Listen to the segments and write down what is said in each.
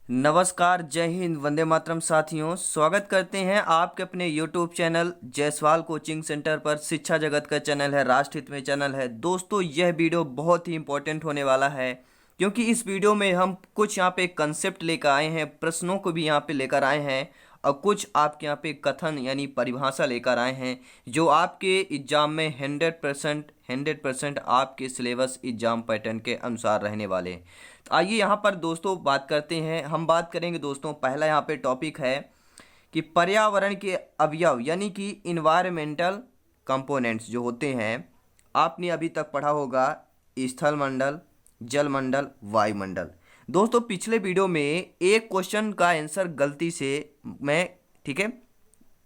नमस्कार, जय हिंद, वंदे मातरम साथियों। स्वागत करते हैं आपके अपने YouTube channel Jaiswal coaching centre पर। शिक्षा जगत का चैनल है, राष्ट्र हित में चैनल है। दोस्तों, यह वीडियो बहुत ही इंपॉर्टेंट होने वाला है क्योंकि इस वीडियो में हम कुछ यहाँ पे कंसेप्ट लेकर आए हैं, प्रश्नों को भी यहाँ पे लेकर आए हैं और कुछ आपके यहाँ पे कथन यानी परिभाषा लेकर आए हैं जो आपके एग्जाम में 100% आपके सिलेबस एग्जाम पैटर्न के अनुसार रहने वाले हैं। तो आइए यहाँ पर दोस्तों बात करते हैं। हम बात करेंगे दोस्तों, पहला यहाँ पे टॉपिक है कि पर्यावरण के अवयव यानी कि इन्वायरमेंटल कंपोनेंट्स जो होते हैं। आपने अभी तक पढ़ा होगा स्थल मंडल, जल मंडल, वायुमंडल। दोस्तों, पिछले वीडियो में एक क्वेश्चन का आंसर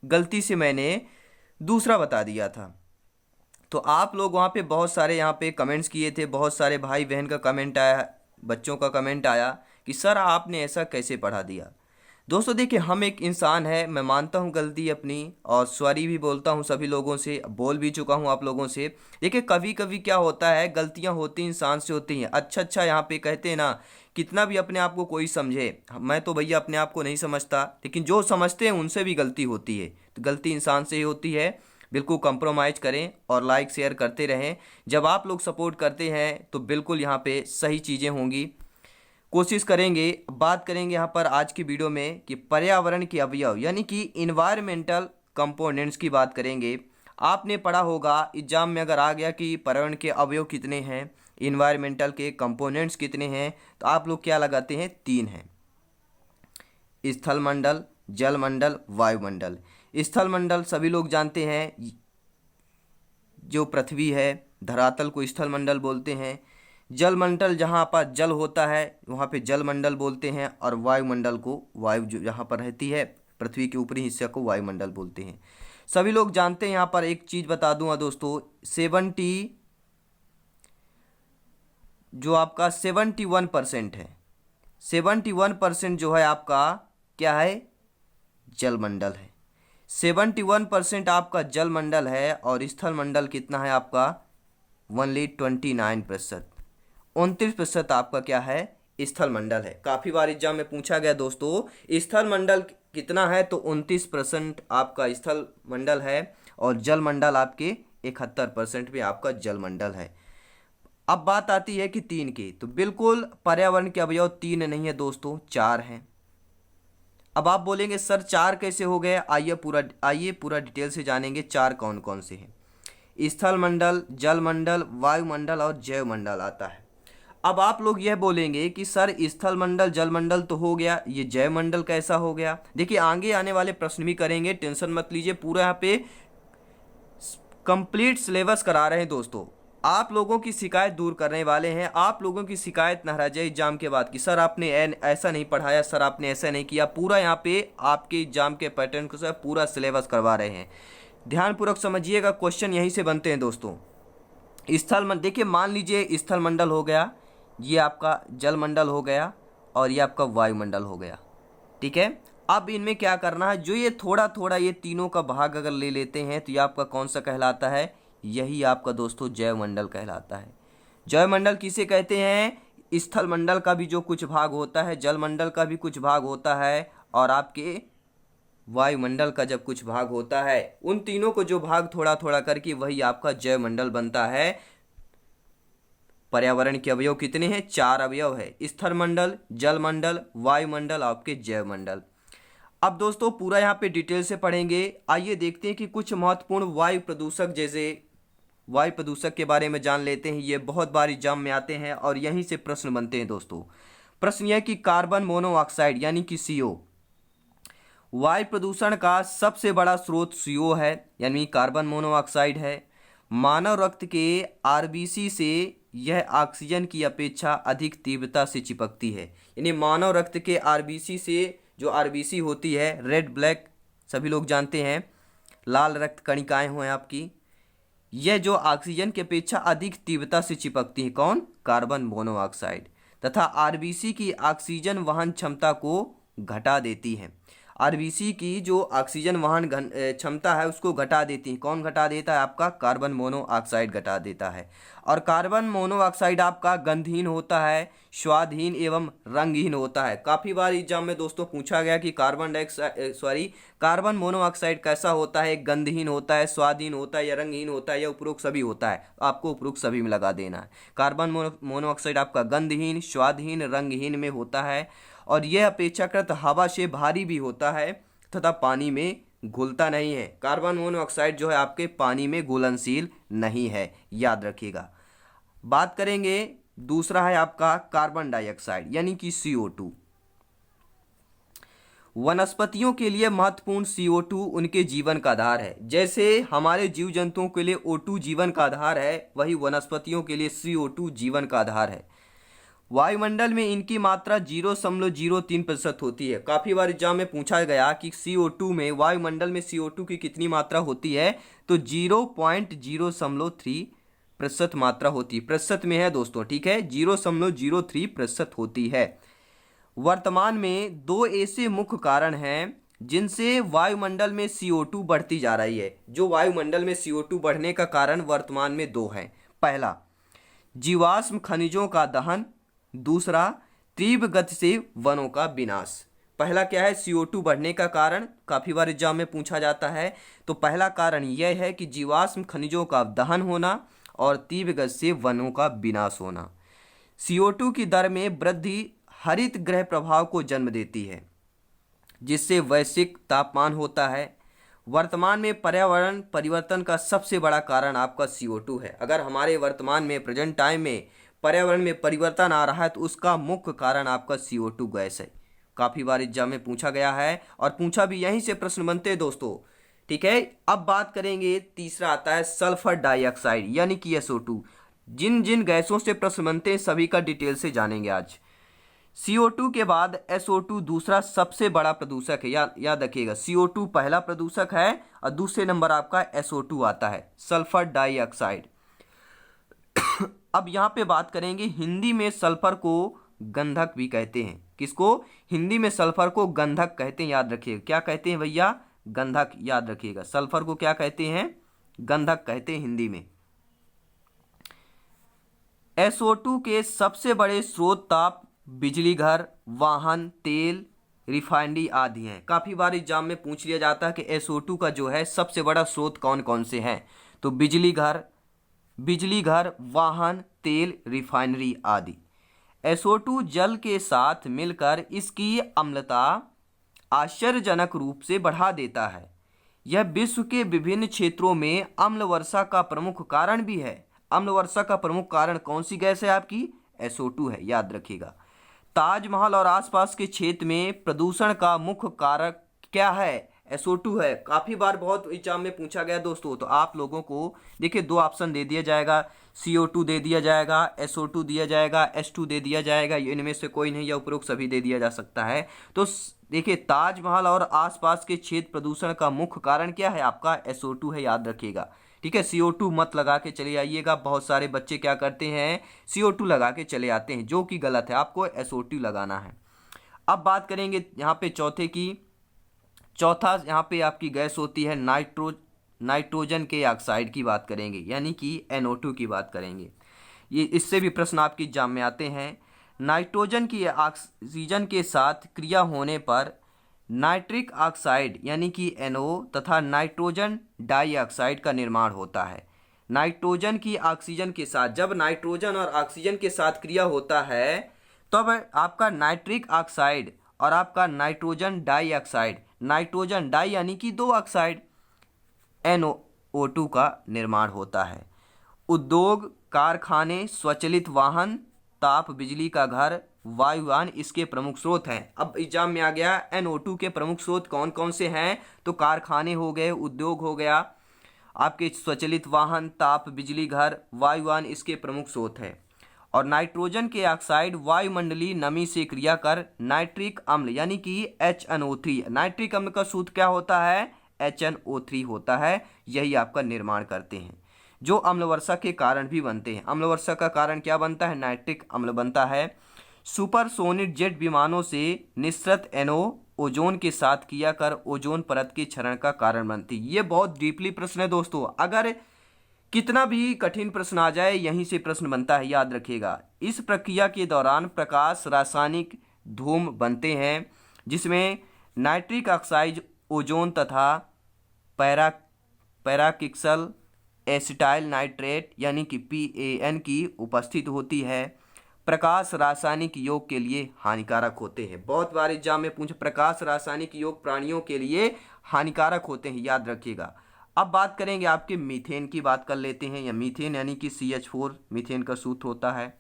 गलती से मैंने दूसरा बता दिया था। तो आप लोग वहाँ पे बहुत सारे यहाँ पे कमेंट्स किए थे, बहुत सारे भाई बहन का कमेंट आया, बच्चों का कमेंट आया कि सर आपने ऐसा कैसे पढ़ा दिया। दोस्तों देखिए, हम एक इंसान है, मैं मानता हूँ गलती अपनी और सॉरी भी बोलता हूँ सभी लोगों से, बोल भी चुका हूँ आप लोगों से। देखिए, कभी कभी क्या होता है, गलतियाँ होती इंसान से होती हैं। अच्छा यहाँ पे कहते हैं ना, कितना भी अपने आप को कोई समझे, मैं तो भैया अपने आप को नहीं समझता, लेकिन जो समझते हैं उनसे भी गलती होती है। तो गलती इंसान से ही होती है। बिल्कुल कंप्रोमाइज़ करें और लाइक शेयर करते रहें। जब आप लोग सपोर्ट करते हैं तो बिल्कुल यहाँ पे सही चीज़ें होंगी। कोशिश करेंगे, बात करेंगे यहाँ पर आज की वीडियो में कि पर्यावरण के अवयव यानी कि इन्वायरमेंटल कंपोनेंट्स की बात करेंगे। आपने पढ़ा होगा एग्जाम में अगर आ गया कि पर्यावरण के अवयव कितने हैं, इन्वायरमेंटल के कंपोनेंट्स कितने हैं, तो आप लोग क्या लगाते हैं? 3 हैं। स्थल मंडल, जल मंडल, वायुमंडल। स्थल मंडल सभी लोग जानते हैं, जो पृथ्वी है, धरातल को स्थल मंडल बोलते हैं। जल मंडल जहाँ पर जल होता है वहाँ पे जल मंडल बोलते हैं, और वायुमंडल को वायु जो जहाँ पर रहती है पृथ्वी के ऊपरी हिस्से को वायुमंडल बोलते हैं। सभी लोग जानते हैं। यहाँ पर एक चीज़ बता दूंगा दोस्तों, 71% है। 71% जो है आपका क्या है? जल मंडल है। 71% आपका जल मंडल है और स्थल मंडल कितना है आपका? ओनली 29%। 29% आपका क्या है? स्थल मंडल है। काफ़ी बार एग्जाम में पूछा गया दोस्तों, स्थल मंडल कितना है, तो 29% आपका स्थल मंडल है और जल मंडल आपके 71% भी आपका जल मंडल है। अब बात आती है कि 3 की, तो बिल्कुल पर्यावरण के अवयव 3 नहीं है दोस्तों, 4 हैं। अब आप बोलेंगे सर 4 कैसे हो गए? आइए पूरा डिटेल से जानेंगे 4 कौन कौन से हैं। स्थल मंडल, जल मंडल, वायुमंडल और जैव मंडल आता है। अब आप लोग यह बोलेंगे कि सर स्थल मंडल, जल मंडल तो हो गया, ये जैव मंडल कैसा हो गया? देखिए, आगे आने वाले प्रश्न भी करेंगे, टेंशन मत लीजिए। पूरा यहाँ पे कंप्लीट सिलेबस करा रहे हैं दोस्तों। आप लोगों की शिकायत दूर करने वाले हैं। आप लोगों की शिकायत न रह जाए एग्जाम के बाद कि सर आपने ऐसा नहीं पढ़ाया, सर आपने ऐसा नहीं किया। पूरा यहाँ पे आपके एग्जाम के पैटर्न को सर पूरा सिलेबस करवा रहे हैं। ध्यानपूर्वक समझिएगा, क्वेश्चन यहीं से बनते हैं दोस्तों। देखिए, मान लीजिए स्थल मंडल हो गया, ये आपका जल मंडल हो गया और ये आपका वायुमंडल हो गया। ठीक है, अब इनमें क्या करना है, जो ये थोड़ा थोड़ा ये तीनों का भाग अगर ले लेते हैं तो ये आपका कौन सा कहलाता है? यही आपका दोस्तों जैव मंडल कहलाता है। जैव मंडल किसे कहते हैं? स्थल मंडल का भी जो कुछ भाग होता है, जल मंडल का भी कुछ भाग होता है और आपके वायुमंडल का जब कुछ भाग होता है, उन तीनों को जो भाग थोड़ा थोड़ा करके वही आपका जैव मंडल बनता है। पर्यावरण के अवयव कितने हैं? 4 अवयव है, स्थल मंडल, जल मंडल, वायुमंडल, आपके जैव मंडल। अब दोस्तों पूरा यहाँ पे डिटेल से पढ़ेंगे। आइए देखते हैं कि कुछ महत्वपूर्ण वायु प्रदूषक के बारे में जान लेते हैं। ये बहुत बार एग्जाम में आते हैं और यहीं से प्रश्न बनते हैं दोस्तों। प्रश्न यह कि कार्बन मोनोऑक्साइड यानी कि CO, वायु प्रदूषण का सबसे बड़ा स्रोत CO है, यानी कार्बन मोनोऑक्साइड है। मानव रक्त के RBC से यह ऑक्सीजन की अपेक्षा अधिक तीव्रता से चिपकती है। यानी मानव रक्त के RBC से, जो RBC होती है, रेड ब्लैक सभी लोग जानते हैं, लाल रक्त कणिकाएं हो आपकी, यह जो ऑक्सीजन की अपेक्षा अधिक तीव्रता से चिपकती है। कौन? Carbon monoxide. तथा RBC की ऑक्सीजन वहन क्षमता को घटा देती है। आरबीसी की जो ऑक्सीजन वहन क्षमता है उसको घटा देती है। कौन घटा देता है? आपका कार्बन मोनोऑक्साइड घटा देता है। और कार्बन मोनोऑक्साइड आपका गंधहीन होता है, स्वादहीन एवं रंगहीन होता है। काफ़ी बार एग्जाम में दोस्तों पूछा गया कि कार्बन मोनोऑक्साइड कैसा होता है? गंधहीन होता है, स्वादहीन होता है, या रंगहीन होता है, या उपरोक्त सभी होता है? आपको उपरोक्त सभी में लगा देना है। कार्बन मोनोऑक्साइड आपका गंधहीन, स्वादहीन, रंगहीन में होता है और यह अपेक्षाकृत हवा से भारी भी होता है तथा पानी में घुलता नहीं है। कार्बन मोनोऑक्साइड जो है आपके पानी में घुलनशील नहीं है, याद रखिएगा। बात करेंगे दूसरा है आपका कार्बन डाइऑक्साइड यानी कि CO2। वनस्पतियों के लिए महत्वपूर्ण CO2 उनके जीवन का आधार है। जैसे हमारे जीव जंतुओं के लिए O2 जीवन का आधार है, वही वनस्पतियों के लिए CO2 जीवन का आधार है। वायुमंडल में इनकी मात्रा 0.03% होती है। काफ़ी बार एग्जाम में पूछा गया कि CO2 में, वायुमंडल में CO2 की कितनी मात्रा होती है, तो 0.03% मात्रा होती है। प्रतिशत में है दोस्तों, ठीक है, 0.03% होती है। वर्तमान में दो ऐसे मुख्य कारण हैं जिनसे वायुमंडल में CO2 बढ़ती जा रही है। जो वायुमंडल में CO2 बढ़ने का कारण वर्तमान में दो हैं। पहला, जीवाश्म खनिजों का दहन। दूसरा, तीव्र गति से वनों का विनाश। पहला क्या है? CO2 बढ़ने का कारण काफ़ी बार एग्जाम में पूछा जाता है। तो पहला कारण यह है कि जीवाश्म खनिजों का दहन होना और तीव्र गति से वनों का विनाश होना। CO2 की दर में वृद्धि हरित गृह प्रभाव को जन्म देती है, जिससे वैश्विक तापमान होता है। वर्तमान में पर्यावरण परिवर्तन का सबसे बड़ा कारण आपका CO2 है। अगर हमारे वर्तमान में, प्रेजेंट टाइम में पर्यावरण में परिवर्तन आ रहा है तो उसका मुख्य कारण आपका CO2 गैस है। काफ़ी बार एग्जाम में पूछा गया है और पूछा भी, यहीं से प्रश्न बनते हैं दोस्तों, ठीक है। अब बात करेंगे, तीसरा आता है सल्फर डाइऑक्साइड यानी कि SO2। जिन जिन गैसों से प्रश्न बनते हैं सभी का डिटेल से जानेंगे आज। CO2 के बाद SO2 दूसरा सबसे बड़ा प्रदूषक है। याद रखिएगा, CO2 पहला प्रदूषक है और दूसरे नंबर आपका SO2 आता है, सल्फर डाइऑक्साइड। अब यहाँ पे बात करेंगे, हिंदी में सल्फर को गंधक भी कहते हैं। किसको? हिंदी में सल्फर को गंधक कहते हैं, याद रखिएगा। क्या कहते हैं भैया? गंधक, याद रखिएगा। सल्फर को क्या कहते हैं? गंधक कहते हैं हिंदी में। SO2 के सबसे बड़े स्रोत ताप बिजली घर, वाहन, तेल, रिफाइनरी आदि हैं। काफ़ी बार एग्जाम में पूछ लिया जाता है कि SO2 का जो है सबसे बड़ा स्रोत कौन कौन से हैं। तो बिजली घर, वाहन, तेल, रिफाइनरी आदि। SO2 जल के साथ मिलकर इसकी अम्लता आश्चर्यजनक रूप से बढ़ा देता है। यह विश्व के विभिन्न क्षेत्रों में अम्ल वर्षा का प्रमुख कारण भी है। अम्ल वर्षा का प्रमुख कारण कौन सी गैस है आपकी? SO2 है, याद रखिएगा। ताजमहल और आसपास के क्षेत्र में प्रदूषण का मुख्य कारक क्या है? SO2 है। काफ़ी बार बहुत एग्जाम में पूछा गया दोस्तों। तो आप लोगों को देखिए दो ऑप्शन दे दिया जाएगा, CO2 दे दिया जाएगा, SO2 दिया जाएगा, H2 दे दिया जाएगा। इनमें से कोई नहीं या उपरोक्त सभी दे दिया जा सकता है। तो देखिए, ताजमहल और आसपास के क्षेत्र प्रदूषण का मुख्य कारण क्या है? आपका SO2 है, याद रखिएगा, ठीक है। CO2 मत लगा के चले आइएगा। बहुत सारे बच्चे क्या करते हैं, CO2 लगा के चले आते हैं, जो कि गलत है। आपको SO2 लगाना है। अब बात करेंगे यहाँ पे चौथा यहाँ पे आपकी गैस होती है नाइट्रोजन के ऑक्साइड की बात करेंगे, यानी कि NO2 की बात करेंगे। ये इससे भी प्रश्न आपकी एग्जाम में आते हैं। नाइट्रोजन की ऑक्सीजन के साथ क्रिया होने पर नाइट्रिक ऑक्साइड यानी कि NO तथा नाइट्रोजन डाइऑक्साइड का निर्माण होता है। नाइट्रोजन की ऑक्सीजन के साथ, जब नाइट्रोजन और ऑक्सीजन के साथ क्रिया होता है तब आपका नाइट्रिक ऑक्साइड और आपका नाइट्रोजन डाइऑक्साइड, नाइट्रोजन डाई यानी कि दो ऑक्साइड, NO2 का निर्माण होता है। उद्योग, कारखाने, स्वचालित वाहन, ताप बिजली का घर, वायुयान इसके प्रमुख स्रोत हैं। अब एग्जाम में आ गया NO2 के प्रमुख स्रोत कौन कौन से हैं? तो कारखाने हो गए, उद्योग हो गया, आपके स्वचालित वाहन, ताप बिजली घर, वायुयान इसके प्रमुख स्रोत हैं। और नाइट्रोजन के ऑक्साइड वायुमंडलीय नमी से क्रिया कर नाइट्रिक अम्ल यानी कि HNO3, नाइट्रिक अम्ल का सूत्र क्या होता है? HNO3 होता है। यही आपका निर्माण करते हैं, जो अम्ल वर्षा के कारण भी बनते हैं। अम्ल वर्षा का कारण क्या बनता है? नाइट्रिक अम्ल बनता है। सुपरसोनिक जेट विमानों से निस्सृत ओजोन के साथ क्रिया कर ओजोन परत के क्षरण का कारण बनती। ये बहुत डीपली प्रश्न है दोस्तों, अगर कितना भी कठिन प्रश्न आ जाए यहीं से प्रश्न बनता है, याद रखिएगा। इस प्रक्रिया के दौरान प्रकाश रासायनिक धूम बनते हैं जिसमें नाइट्रिक ऑक्साइड, ओजोन तथा पैरा पैराक्सिल एसिटाइल नाइट्रेट यानी कि PAN की उपस्थित होती है। प्रकाश रासायनिक योग के लिए हानिकारक होते हैं। बहुत बार एग्जाम में पूछे प्रकाश रासायनिक योग प्राणियों के लिए हानिकारक होते हैं, याद रखिएगा। अब बात करेंगे आपके मीथेन की, बात कर लेते हैं। या मीथेन यानी कि CH4 मीथेन का सूत्र होता है।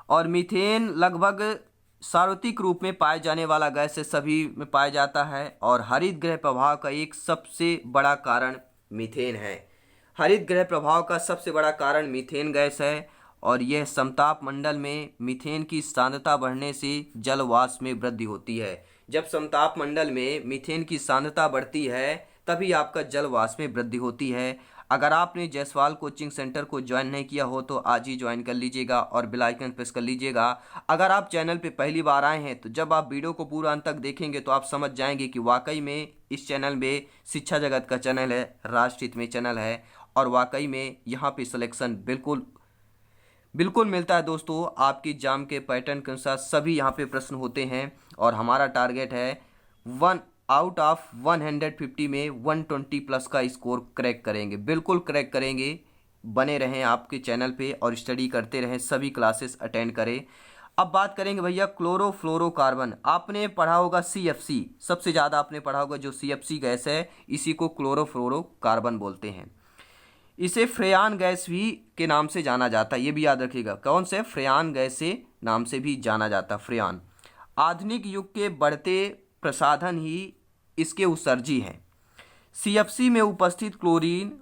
और मीथेन लगभग सार्वत्रिक रूप में पाए जाने वाला गैस है, सभी में पाया जाता है। और हरित गृह प्रभाव का एक सबसे बड़ा कारण मीथेन है। हरित गृह प्रभाव का सबसे बड़ा कारण मीथेन गैस है। और यह समताप मंडल में मीथेन की सांद्रता बढ़ने से जल वाष्प में वृद्धि होती है। जब समताप मंडल में मीथेन की सांद्रता बढ़ती है तभी आपका जल वाष्प में वृद्धि होती है। अगर आपने जायसवाल कोचिंग सेंटर को ज्वाइन नहीं किया हो तो आज ही ज्वाइन कर लीजिएगा और बेल आइकन प्रेस कर लीजिएगा। अगर आप चैनल पे पहली बार आए हैं तो जब आप वीडियो को पूरा अंत तक देखेंगे तो आप समझ जाएंगे कि वाकई में इस चैनल में शिक्षा जगत का चैनल है, राष्ट्र हित में चैनल है। और वाकई में यहाँ पे सिलेक्शन बिल्कुल मिलता है दोस्तों। आपकी एग्जाम के पैटर्न के अनुसार सभी यहाँ पे प्रश्न होते हैं। और हमारा टारगेट है 1 आउट ऑफ 150 में 120 प्लस का स्कोर क्रैक करेंगे, बिल्कुल क्रैक करेंगे। बने रहें आपके चैनल पे और स्टडी करते रहें, सभी क्लासेस अटेंड करें। अब बात करेंगे भैया क्लोरोफ्लोरोकार्बन। आपने पढ़ा होगा CFC, सबसे ज़्यादा आपने पढ़ा होगा जो CFC गैस है, इसी को क्लोरोफ्लोरोकार्बन बोलते हैं। इसे फ्रेयान गैस भी के नाम से जाना जाता है, ये भी याद रखिएगा। कौन से? फ्रेयान गैस से नाम से भी जाना जाता, फ्रेयान। आधुनिक युग के बढ़ते प्रसाधन ही इसके उत्सर्जी हैं। CFC में उपस्थित क्लोरीन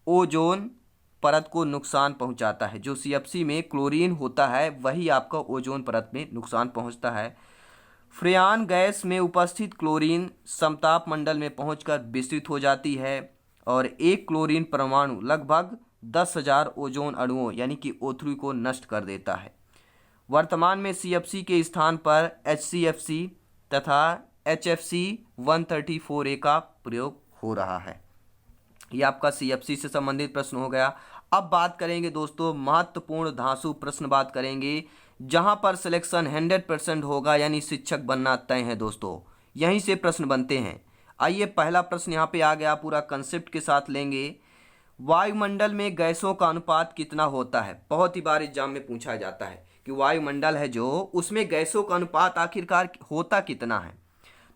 ओजोन परत को नुकसान पहुंचाता है। जो CFC में क्लोरीन होता है वही आपका ओजोन परत में नुकसान पहुंचता है। फ्रेयान गैस में उपस्थित क्लोरीन समताप मंडल में पहुंचकर विस्तृत हो जाती है और एक क्लोरीन परमाणु लगभग 10,000 ओजोन अणुओं यानी कि O3 को नष्ट कर देता है। वर्तमान में CFC के स्थान पर HCFC तथा HFC 134A का प्रयोग हो रहा है। यह आपका CFC से संबंधित प्रश्न हो गया। अब बात करेंगे दोस्तों महत्वपूर्ण धांसू प्रश्न बात करेंगे जहां पर सिलेक्शन 100% होगा, यानी शिक्षक बनना तय है दोस्तों, यहीं से प्रश्न बनते हैं। आइए पहला प्रश्न यहाँ पे आ गया, पूरा कंसेप्ट के साथ लेंगे। वायुमंडल में गैसों का अनुपात कितना होता है? बहुत ही बार एग्जाम में पूछा जाता है कि वायुमंडल है जो, उसमें गैसों का अनुपात आखिरकार होता कितना है।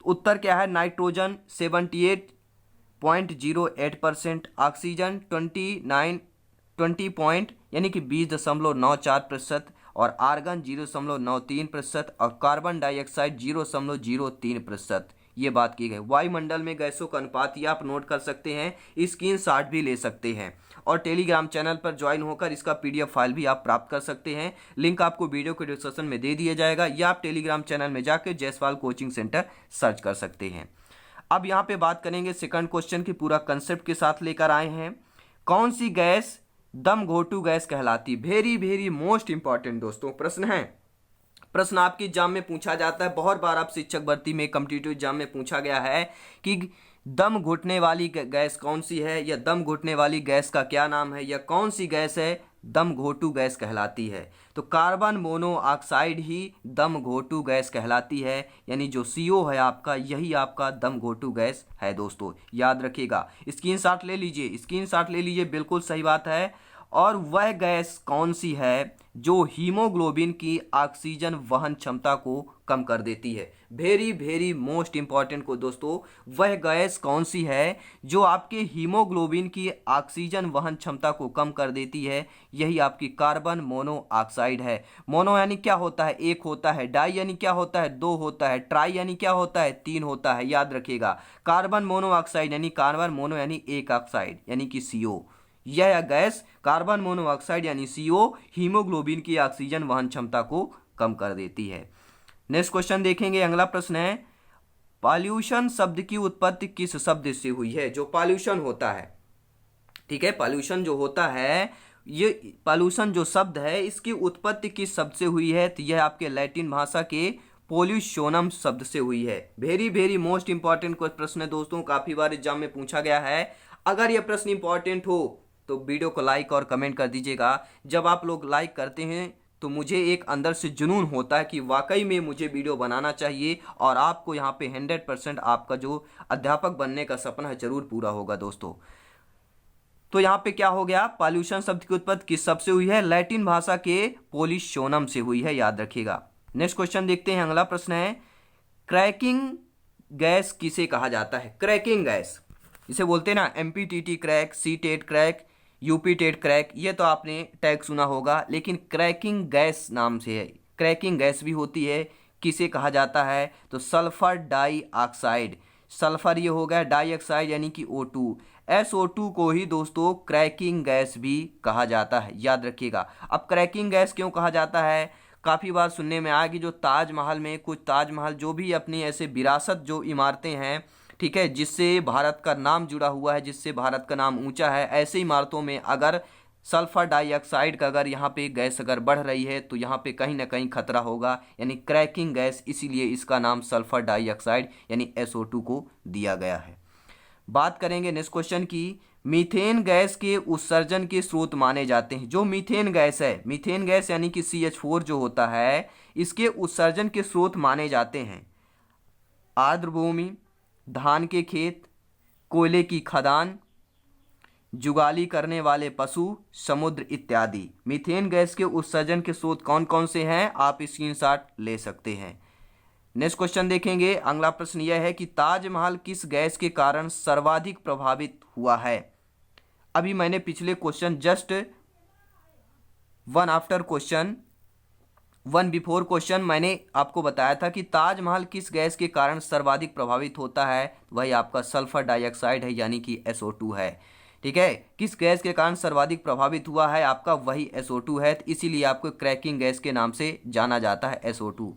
तो उत्तर क्या है? नाइट्रोजन 78.08%, ऑक्सीजन 20 यानी कि 20.94% और आर्गन 0.93% और कार्बन डाइऑक्साइड 0.03%। ये बात की गई। वायुमंडल में गैसों का अनुपात ये आप नोट कर सकते हैं, स्क्रीनशॉट भी ले सकते हैं और टेलीग्राम चैनल पर ज्वाइन होकर इसका PDF फाइल भी आप प्राप्त कर सकते हैं। लिंक आपको वीडियो के डिस्क्रिप्शन में दे दिया जाएगा या आप टेलीग्राम चैनल में जाकर जायसवाल कोचिंग सेंटर सर्च कर सकते हैं। अब यहाँ पे बात करेंगे सेकंड क्वेश्चन की, पूरा कंसेप्ट के साथ लेकर आए हैं। कौन सी गैस दम घोटू गैस कहलाती? वेरी मोस्ट इंपॉर्टेंट दोस्तों प्रश्न है। प्रश्न आपके एग्जाम में पूछा जाता है, बहुत बार आप शिक्षक भर्ती में कॉम्पिटिटिव एग्जाम में पूछा गया है कि दम घुटने वाली गैस कौन सी है, या दम घुटने वाली गैस का क्या नाम है, या कौन सी गैस है दम घोटू गैस कहलाती है। तो कार्बन मोनोऑक्साइड ही दम घोटू गैस कहलाती है, यानी जो CO है आपका, यही आपका दम घोटू गैस है दोस्तों, याद रखिएगा। स्क्रीनशॉट ले लीजिए, बिल्कुल सही बात है। और वह गैस कौन सी है जो हीमोग्लोबिन की ऑक्सीजन वहन क्षमता को कम कर देती है? वेरी मोस्ट इंपॉर्टेंट को दोस्तों, वह गैस कौन सी है जो आपके हीमोग्लोबिन की ऑक्सीजन वहन क्षमता को कम कर देती है? यही आपकी कार्बन मोनोऑक्साइड है। मोनो यानी क्या होता है? एक होता है। डाई यानी क्या होता है? दो होता है। ट्राई यानी क्या होता है? तीन होता है, याद रखिएगा। कार्बन मोनोऑक्साइड यानी कार्बन मोनो यानी एक ऑक्साइड यानी कि CO। यह गैस कार्बन मोनोऑक्साइड यानी CO हीमोग्लोबिन की ऑक्सीजन वहन क्षमता को कम कर देती है। नेक्स्ट क्वेश्चन देखेंगे, अगला प्रश्न है पॉल्यूशन शब्द की उत्पत्ति किस शब्द से हुई है? जो पॉल्यूशन होता है, ठीक है, पॉल्यूशन जो होता है, ये पॉल्यूशन जो शब्द है इसकी उत्पत्ति किस शब्द से हुई है? तो यह आपके लैटिन भाषा के पोल्यूशोनम शब्द से हुई है। वेरी वेरी मोस्ट इंपॉर्टेंट प्रश्न है दोस्तों, काफी बार एग्जाम में पूछा गया है। अगर यह प्रश्न इंपॉर्टेंट हो तो वीडियो को लाइक और कमेंट कर दीजिएगा। जब आप लोग लाइक करते हैं तो मुझे एक अंदर से जुनून होता है कि वाकई में मुझे वीडियो बनाना चाहिए और आपको यहाँ पे 100% आपका जो अध्यापक बनने का सपना है जरूर पूरा होगा दोस्तों। तो यहाँ पे क्या हो गया, पॉल्यूशन शब्द की उत्पत्ति किस शब्द से हुई है, लैटिन भाषा के पोलिशोनम से हुई है, याद रखिएगा। नेक्स्ट क्वेश्चन देखते हैं, अगला प्रश्न है क्रैकिंग गैस किसे कहा जाता है। क्रैकिंग गैस इसे बोलते हैं ना MPTT crack, CTET crack, UPTET crack, ये तो आपने टैग सुना होगा, लेकिन क्रैकिंग गैस नाम से है। क्रैकिंग गैस भी होती है, किसे कहा जाता है तो सल्फर डाइऑक्साइड। सल्फर ये हो गया, डाइऑक्साइड यानी कि O2, SO2 को ही दोस्तों क्रैकिंग गैस भी कहा जाता है, याद रखिएगा। अब क्रैकिंग गैस क्यों कहा जाता है, काफ़ी बार सुनने में आया कि जो ताजमहल में कुछ ताजमहल जो भी अपनी ऐसे विरासत जो इमारतें हैं, ठीक है, जिससे भारत का नाम जुड़ा हुआ है, जिससे भारत का नाम ऊंचा है, ऐसे इमारतों में अगर सल्फर डाइऑक्साइड का अगर यहाँ पे गैस अगर बढ़ रही है तो यहाँ पे कहीं ना कहीं खतरा होगा, यानी क्रैकिंग गैस, इसीलिए इसका नाम सल्फर डाइऑक्साइड यानी SO2 को दिया गया है। बात करेंगे नेक्स्ट क्वेश्चन की, मीथेन गैस के उत्सर्जन के स्रोत माने जाते हैं। जो मीथेन गैस है, मीथेन गैस यानी कि CH4 जो होता है, इसके उत्सर्जन के स्रोत माने जाते हैं आर्द्र भूमि, धान के खेत, कोयले की खदान, जुगाली करने वाले पशु, समुद्र इत्यादि। मीथेन गैस के उत्सर्जन के स्रोत कौन कौन से हैं, आप स्क्रीनशॉट ले सकते हैं। नेक्स्ट क्वेश्चन देखेंगे, अगला प्रश्न यह है कि ताजमहल किस गैस के कारण सर्वाधिक प्रभावित हुआ है। अभी मैंने पिछले question just one before question मैंने आपको बताया था कि ताजमहल किस गैस के कारण सर्वाधिक प्रभावित होता है, वही आपका सल्फर डाइऑक्साइड है यानी कि SO2 है। ठीक है, किस गैस के कारण सर्वाधिक प्रभावित हुआ है, आपका वही SO2 है, तो इसीलिए आपको क्रैकिंग गैस के नाम से जाना जाता है SO2।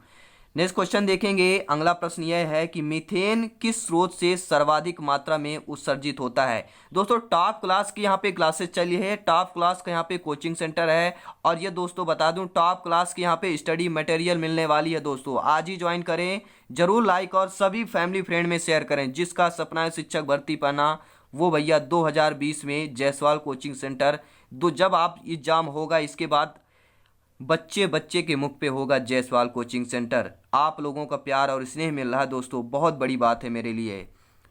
नेक्स्ट क्वेश्चन देखेंगे, अगला प्रश्न यह है कि मीथेन किस स्रोत से सर्वाधिक मात्रा में उत्सर्जित होता है। दोस्तों टॉप क्लास की यहाँ पे क्लासेस चली है, टॉप क्लास का यहाँ पे कोचिंग सेंटर है, और ये दोस्तों बता दूं टॉप क्लास की यहाँ पे स्टडी मटेरियल मिलने वाली है दोस्तों, आज ही ज्वाइन करें, जरूर लाइक और सभी फैमिली फ्रेंड में शेयर करें। जिसका सपना है शिक्षक भर्ती पाना, वो भैया 2020 में जायसवाल कोचिंग सेंटर, जब आप एग्जाम होगा इसके बाद बच्चे के मुख पे होगा जायसवाल कोचिंग सेंटर। आप लोगों का प्यार और स्नेह मिल रहा है दोस्तों, बहुत बड़ी बात है मेरे लिए।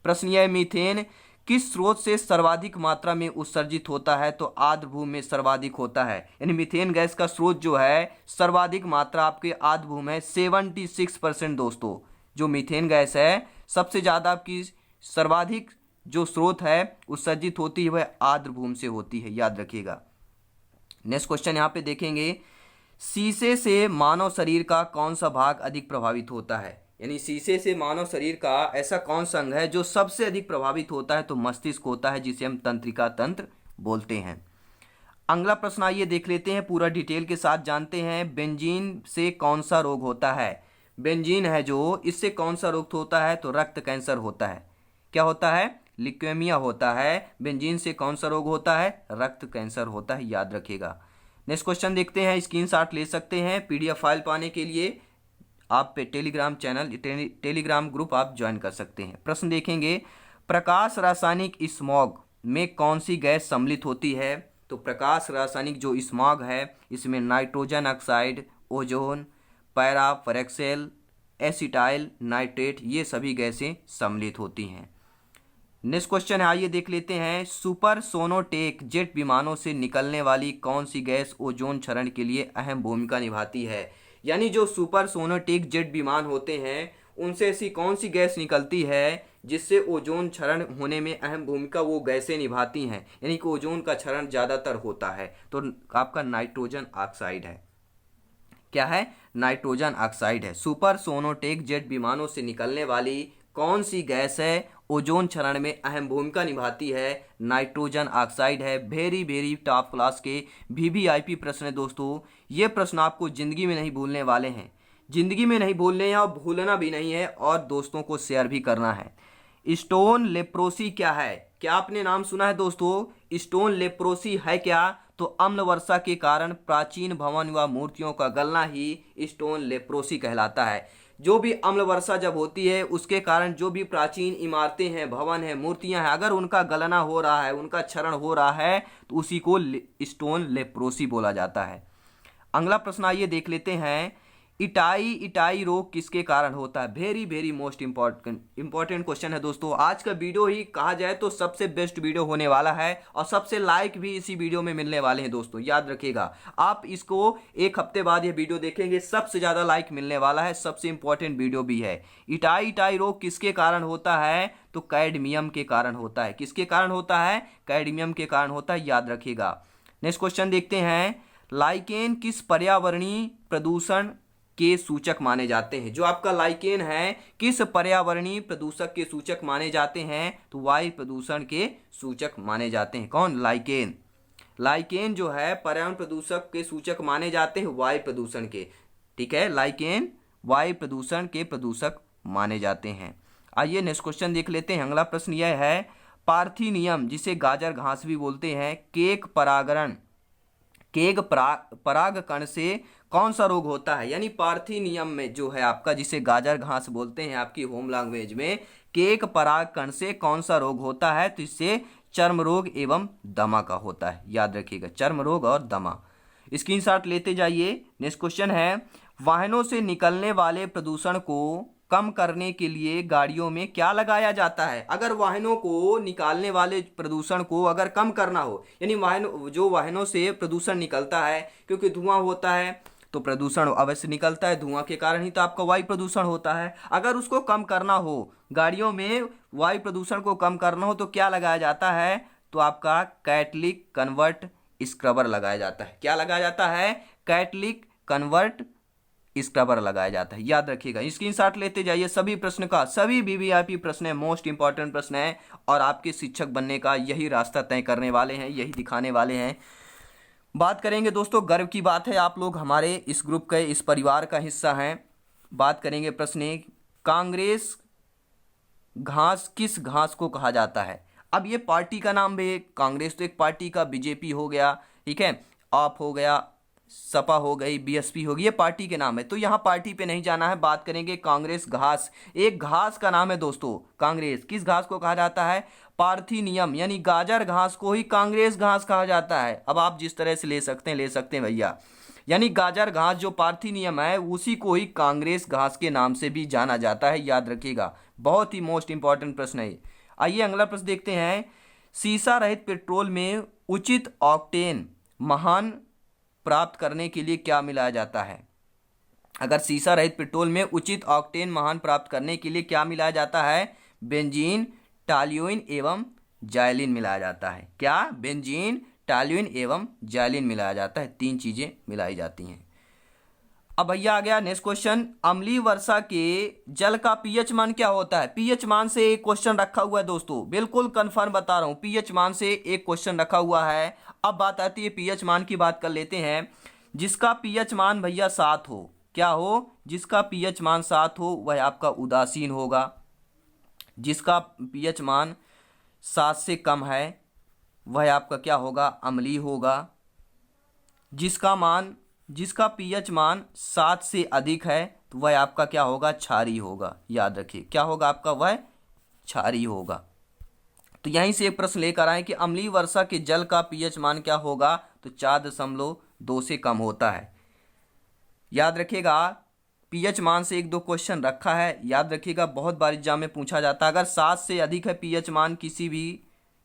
प्रश्न यह है, मीथेन किस स्रोत से सर्वाधिक मात्रा में उत्सर्जित होता है, तो आर्द्र भूमि में सर्वाधिक होता है, यानी मीथेन गैस का स्रोत जो है सर्वाधिक मात्रा आपके आर्द्र भूमि में 76% दोस्तों। जो मीथेन गैस है सबसे ज़्यादा आपकी सर्वाधिक जो स्रोत है उत्सर्जित होती है वह आर्द्र भूमि से होती है, याद रखिएगा। नेक्स्ट क्वेश्चन यहाँ पे देखेंगे, शीशे से मानव शरीर का कौन सा भाग अधिक प्रभावित होता है, यानी शीशे से मानव शरीर का ऐसा कौन सा अंग है जो सबसे अधिक प्रभावित होता है, तो मस्तिष्क होता है, जिसे हम तंत्रिका तंत्र बोलते हैं। अगला प्रश्न आइए देख लेते हैं, पूरा डिटेल के साथ जानते हैं। बेंजीन से कौन सा रोग होता है, बेंजीन है जो, इससे कौन सा रोग होता है, तो रक्त कैंसर होता है। क्या होता है, ल्यूकेमिया होता है। बेंजीन से कौन सा रोग होता है, रक्त कैंसर होता है, याद रखिएगा। नेक्स्ट क्वेश्चन देखते हैं, स्क्रीनशॉट ले सकते हैं। PDF फाइल पाने के लिए आप पे टेलीग्राम चैनल, टेलीग्राम ग्रुप आप ज्वाइन कर सकते हैं। प्रश्न देखेंगे, प्रकाश रासायनिक स्मॉग में कौन सी गैस सम्मिलित होती है, तो प्रकाश रासायनिक जो स्मॉग है इसमें नाइट्रोजन ऑक्साइड, ओजोन, पैराफेरेक्सेल, एसिटाइल नाइट्रेट, ये सभी गैसें सम्मिलित होती हैं। नेक्स्ट क्वेश्चन है, आइए देख लेते हैं। सुपरसोनोटेक जेट विमानों से निकलने वाली कौन सी गैस ओजोन क्षरण के लिए अहम भूमिका निभाती है, यानी जो सुपरसोनोटेक जेट विमान होते हैं उनसे ऐसी कौन सी गैस निकलती है जिससे ओजोन क्षरण होने में अहम भूमिका वो गैसें निभाती हैं, यानी कि ओजोन का क्षरण ज़्यादातर होता है, तो आपका नाइट्रोजन ऑक्साइड है। क्या है, नाइट्रोजन ऑक्साइड है। सुपरसोनोटेक जेट विमानों से निकलने वाली कौन सी गैस है ओजोन क्षरण में अहम भूमिका निभाती है, नाइट्रोजन ऑक्साइड है। वेरी वेरी टॉप क्लास के VVIP प्रश्न है दोस्तों, ये प्रश्न आपको ज़िंदगी में नहीं भूलने वाले हैं, ज़िंदगी में नहीं भूलने हैं और भूलना भी नहीं है, और दोस्तों को शेयर भी करना है। स्टोन लेप्रोसी क्या है, क्या आपने नाम सुना है दोस्तों, स्टोन लेप्रोसी है क्या, तो अम्ल वर्षा के कारण प्राचीन भवन व मूर्तियों का गलना ही स्टोन लेप्रोसी कहलाता है। जो भी अम्ल वर्षा जब होती है उसके कारण जो भी प्राचीन इमारतें हैं, भवन हैं, मूर्तियां हैं, अगर उनका गलना हो रहा है, उनका क्षरण हो रहा है, तो उसी को स्टोन लेप्रोसी बोला जाता है। अगला प्रश्न आइए देख लेते हैं, इटाई रोग किसके कारण होता है। Very very most important question है दोस्तों। आज का वीडियो ही कहा जाए तो सबसे बेस्ट वीडियो होने वाला है और सबसे लाइक भी इसी वीडियो में मिलने वाले हैं दोस्तों, याद रखिएगा। आप इसको एक हफ्ते बाद ये वीडियो देखेंगे, सबसे ज़्यादा लाइक मिलने वाला है, सबसे इंपॉर्टेंट वीडियो भी है। इटाई रोग किसके कारण होता है, तो कैडमियम के कारण होता है। किसके कारण होता है, कैडमियम के कारण होता है, याद रखिएगा। नेक्स्ट क्वेश्चन देखते हैं, लाइकेन किस पर्यावरणीय प्रदूषण के सूचक माने जाते हैं। जो आपका लाइकेन है किस पर्यावरणीय प्रदूषक के सूचक माने जाते हैं, तो वायु प्रदूषण के सूचक माने जाते हैं। कौन, लाइकेन। लाइकेन जो है पर्यावरण प्रदूषक के सूचक माने जाते हैं वायु प्रदूषण के, ठीक है। लाइकेन वायु प्रदूषण के प्रदूषक माने जाते हैं। आइए नेक्स्ट क्वेश्चन देख लेते हैं। अगला प्रश्न यह है, पार्थिनियम जिसे गाजर घास भी बोलते हैं, केक परागकण से कौन सा रोग होता है। यानी पार्थिनियम में जो है आपका, जिसे गाजर घास बोलते हैं आपकी होम लैंग्वेज में, केक परागकण से कौन सा रोग होता है, तो इससे चर्म रोग एवं दमा का होता है, याद रखिएगा, चर्म रोग और दमा। स्क्रीनशॉट लेते जाइए। नेक्स्ट क्वेश्चन है, वाहनों से निकलने वाले प्रदूषण को कम करने के लिए गाड़ियों में क्या लगाया जाता है। अगर वाहनों को निकालने वाले प्रदूषण को अगर कम करना हो, यानी वाहनों से प्रदूषण निकलता है, क्योंकि धुआं होता है तो प्रदूषण अवश्य निकलता है, धुआं के कारण ही तो आपका वायु प्रदूषण होता है। अगर उसको कम करना हो, गाड़ियों में वायु प्रदूषण को कम करना हो, तो क्या लगाया जाता है, तो आपका कैटलिक कन्वर्ट स्क्रबर लगाया जाता है। क्या लगाया जाता है, कैटलिक कन्वर्ट स्क्रबर लगाया जाता है, याद रखिएगा। स्क्रीनशॉट लेते जाइए सभी प्रश्न का, सभी वीवीआईपी प्रश्न है, मोस्ट इंपॉर्टेंट प्रश्न है और आपके शिक्षक बनने का यही रास्ता तय करने वाले हैं, यही दिखाने वाले हैं। बात करेंगे दोस्तों, गर्व की बात है, आप लोग हमारे इस ग्रुप के, इस परिवार का हिस्सा हैं। बात करेंगे प्रश्न, कांग्रेस घास किस घास को कहा जाता है। अब ये पार्टी का नाम भी, कांग्रेस तो एक पार्टी का, बीजेपी हो गया, ठीक है, आप हो गया, सपा हो गई, बीएसपी होगी, ये पार्टी के नाम है, तो यहाँ पार्टी पे नहीं जाना है। बात करेंगे कांग्रेस घास, एक घास का नाम है दोस्तों। कांग्रेस किस घास को कहा जाता है, पार्थिनियम, यानी गाजर घास को ही कांग्रेस घास कहा जाता है। अब आप जिस तरह से ले सकते हैं भैया, यानी गाजर घास जो पार्थिनियम है उसी को ही कांग्रेस घास के नाम से भी जाना जाता है, याद रखिएगा। बहुत ही मोस्ट इंपॉर्टेंट प्रश्न है। आइए अगला प्रश्न देखते हैं, सीसा रहित पेट्रोल में उचित ऑक्टेन महान प्राप्त करने के लिए क्या मिलाया जाता है। अगर सीसा रहित पेट्रोल में उचित ऑक्टेन महान प्राप्त करने के लिए क्या मिलाया जाता है, बेंजीन, टॉल्यूइन एवं जाइलिन मिलाया जाता है। क्या, बेंजीन, टॉल्यूइन एवं जाइलिन मिलाया जाता है, तीन चीजें मिलाई जाती हैं। अब भैया आ गया नेक्स्ट क्वेश्चन, अम्लीय वर्षा के जल का पीएच मान क्या होता है। पीएच मान से एक क्वेश्चन रखा हुआ है दोस्तों, बिल्कुल कंफर्म बता रहा हूं, पीएच मान से एक क्वेश्चन रखा हुआ है। अब बात आती है पीएच मान की, बात कर लेते हैं। जिसका पीएच मान भैया 7 हो, क्या हो, जिसका पीएच मान 7 हो वह आपका उदासीन होगा। जिसका पीएच मान 7 से कम है वह आपका क्या होगा, अम्लीय होगा। जिसका पीएच मान 7 से अधिक है तो वह आपका क्या होगा, क्षारीय होगा, याद रखिए, क्या होगा आपका, वह क्षारीय होगा। तो यहीं से एक प्रश्न लेकर आए कि अम्लीय वर्षा के जल का पीएच मान क्या होगा, तो 4.2 से कम होता है, याद रखिएगा। पीएच मान से एक दो क्वेश्चन रखा है, याद रखिएगा, बहुत बार एग्जाम में पूछा जाता है। अगर 7 से अधिक है पीएच मान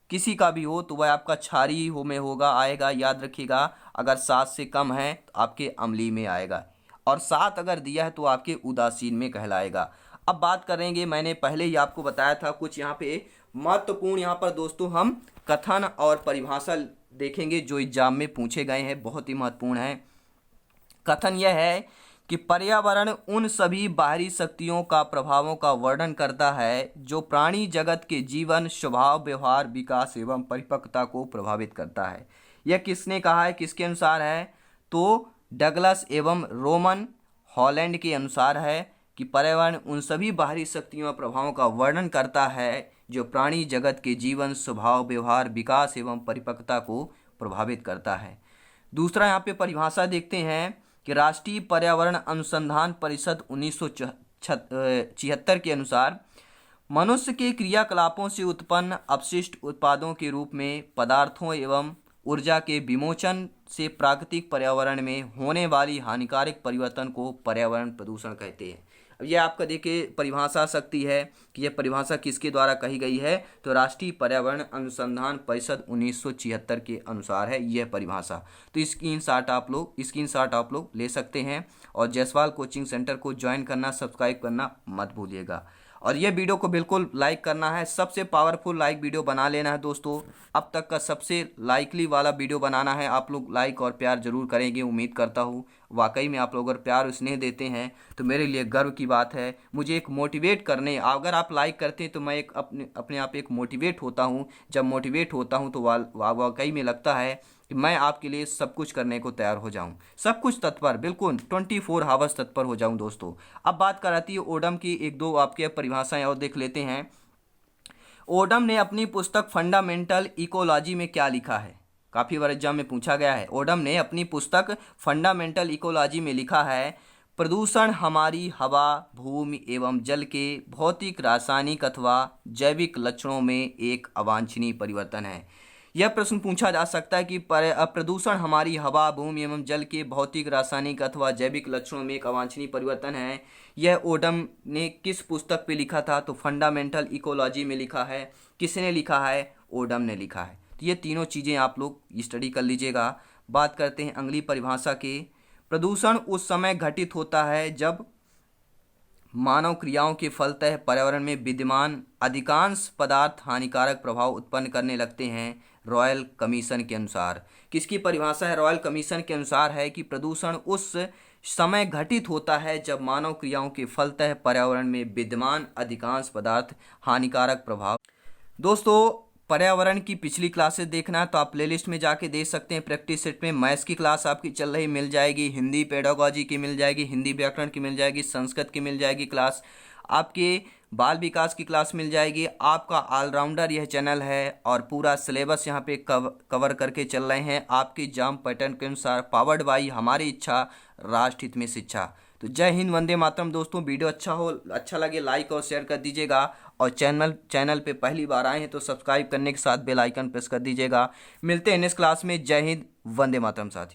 किसी का भी हो तो वह आपका क्षारीय हो में होगा, आएगा, याद रखिएगा। अगर 7 से कम है तो आपके अम्लीय में आएगा, और 7 अगर दिया है तो आपके उदासीन में कहलाएगा। अब बात करेंगे, मैंने पहले ही आपको बताया था कुछ यहाँ पे महत्वपूर्ण, यहाँ पर दोस्तों हम कथन और परिभाषा देखेंगे जो एग्जाम में पूछे गए हैं, बहुत ही महत्वपूर्ण है। कथन यह है कि पर्यावरण उन सभी बाहरी शक्तियों का प्रभावों का वर्णन करता है जो प्राणी जगत के जीवन, स्वभाव, व्यवहार, विकास एवं परिपक्वता को प्रभावित करता है। यह किसने कहा है, किसके अनुसार है, तो डगलस एवं रोमन हॉलैंड के अनुसार है कि पर्यावरण उन सभी बाहरी शक्तियों और प्रभावों का वर्णन करता है जो प्राणी जगत के जीवन, स्वभाव, व्यवहार, विकास एवं परिपक्वता को प्रभावित करता है। दूसरा यहाँ पे परिभाषा देखते हैं कि राष्ट्रीय पर्यावरण अनुसंधान परिषद 76 के अनुसार मनुष्य के क्रियाकलापों से उत्पन्न अपशिष्ट उत्पादों के रूप में पदार्थों एवं ऊर्जा के विमोचन से प्राकृतिक पर्यावरण में होने वाली हानिकारक परिवर्तन को पर्यावरण प्रदूषण कहते हैं। अब ये आपका देखिए परिभाषा आ सकती है कि यह परिभाषा किसके द्वारा कही गई है, तो राष्ट्रीय पर्यावरण अनुसंधान परिषद 1976 के अनुसार है यह परिभाषा। तो स्क्रीनशॉट आप लोग ले सकते हैं और जायसवाल कोचिंग सेंटर को ज्वाइन करना, सब्सक्राइब करना मत भूलिएगा और ये वीडियो को बिल्कुल लाइक करना है। सबसे पावरफुल लाइक वीडियो बना लेना है दोस्तों, अब तक का सबसे लाइकली वाला वीडियो बनाना है। आप लोग लाइक और प्यार जरूर करेंगे, उम्मीद करता हूँ वाकई में आप लोग अगर प्यार और स्नेह देते हैं तो मेरे लिए गर्व की बात है। मुझे एक मोटिवेट करने, अगर आप लाइक करते हैं तो मैं एक अपने आप एक मोटिवेट होता हूँ। जब मोटिवेट होता हूँ तो वाकई में लगता है कि मैं आपके लिए सब कुछ करने को तैयार हो जाऊं, सब कुछ तत्पर, बिल्कुल 24 आवर्स तत्पर हो जाऊं दोस्तों। अब बात कराती है ओडम की, एक दो आपके परिभाषाएं और देख लेते हैं। ओडम ने अपनी पुस्तक फंडामेंटल इकोलॉजी में क्या लिखा है, काफ़ी बार एग्जाम में पूछा गया है। ओडम ने अपनी पुस्तक फंडामेंटल इकोलॉजी में लिखा है, प्रदूषण हमारी हवा, भूमि एवं जल के भौतिक, रासायनिक अथवा जैविक लक्षणों में एक अवांछनीय परिवर्तन है। यह प्रश्न पूछा जा सकता है कि प्रदूषण हमारी हवा, भूमि एवं जल के भौतिक, रासायनिक अथवा जैविक लक्षणों में एक अवांछनीय परिवर्तन है। यह ओडम ने किस पुस्तक पे लिखा था, तो फंडामेंटल इकोलॉजी में लिखा है। किसने लिखा है, ओडम ने लिखा है। तो ये तीनों चीज़ें आप लोग स्टडी कर लीजिएगा। बात करते हैं अगली परिभाषा की। प्रदूषण उस समय घटित होता है जब मानव क्रियाओं के फलतः पर्यावरण में विद्यमान अधिकांश पदार्थ हानिकारक प्रभाव उत्पन्न करने लगते हैं। रॉयल कमीशन के अनुसार, किसकी परिभाषा है, रॉयल कमीशन के अनुसार है कि प्रदूषण उस समय घटित होता है जब मानव क्रियाओं के फलतः पर्यावरण में विद्यमान अधिकांश पदार्थ हानिकारक प्रभाव। दोस्तों पर्यावरण की पिछली क्लासेस देखना है तो आप प्लेलिस्ट में जाके देख सकते हैं। प्रैक्टिस सेट में मैथ्स की क्लास आपकी चल रही मिल जाएगी, हिंदी पेडागोजी की मिल जाएगी, हिंदी व्याकरण की मिल जाएगी, संस्कृत की मिल जाएगी क्लास, आपके बाल विकास की क्लास मिल जाएगी। आपका ऑलराउंडर यह चैनल है और पूरा सिलेबस यहाँ पे कवर करके चल रहे हैं आपके एग्जाम पैटर्न के अनुसार, पावर्ड बाई हमारी इच्छा, राष्ट्र हित में शिक्षा। तो जय हिंद, वंदे मातरम दोस्तों। वीडियो अच्छा लगे लाइक और शेयर कर दीजिएगा और चैनल पे पहली बार आए हैं तो सब्सक्राइब करने के साथ बेल आइकन प्रेस कर दीजिएगा। मिलते हैं नेक्स्ट क्लास में। जय हिंद, वंदे मातरम साथियों।